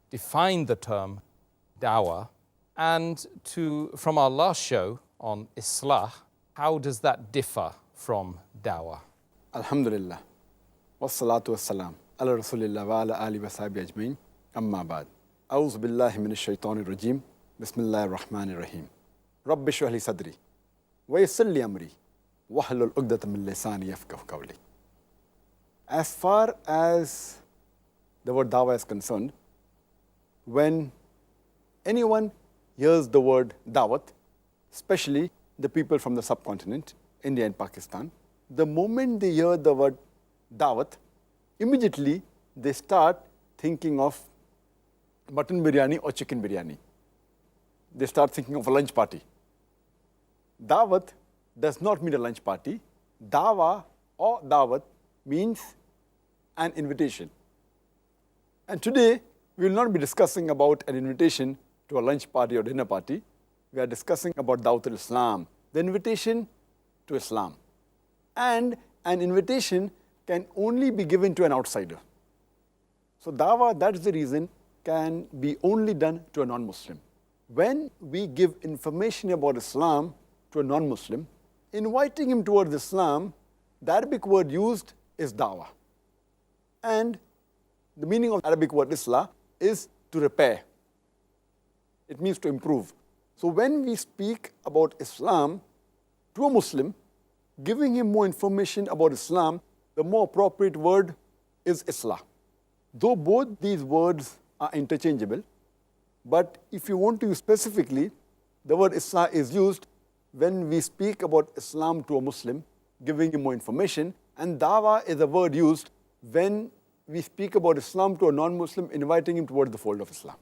define the term dawah, and from our last show on Islaah, how does that differ from dawah? Alhamdulillah. Wassalatu wassalam. Ala Rasulillah wa ala ali wa sahbihi ajmain. Amma ba'd. A'udhu billahi minash shaitanir rajim. Bismillahir rahmanir rahim. Rabbi shrah li sadri wa yassir li amri wahlul 'uqdatam min lisani yafqahu qawli. As far as the word dawah is concerned, when anyone hears the word dawat, especially the people from the subcontinent, India and Pakistan, the moment they hear the word dawat, immediately they start thinking of mutton biryani or chicken biryani. They start thinking of a lunch party. Dawat does not mean a lunch party. Dawah or dawat means an invitation. And today, we will not be discussing about an invitation to a lunch party or dinner party. We are discussing about Dawah and Islam, the invitation to Islam. And an invitation can only be given to an outsider. So dawah, that's the reason, can be only done to a non-Muslim. When we give information about Islam to a non-Muslim, inviting him towards Islam, the Arabic word used is dawah. And the meaning of the Arabic word Islaah is to repair. It means to improve. So when we speak about Islam to a Muslim, giving him more information about Islam, the more appropriate word is Islaah. Though both these words are interchangeable, but if you want to use specifically, the word Islaah is used when we speak about Islam to a Muslim, giving him more information, and dawah is a word used when we speak about Islam to a non-Muslim, inviting him towards the fold of Islam.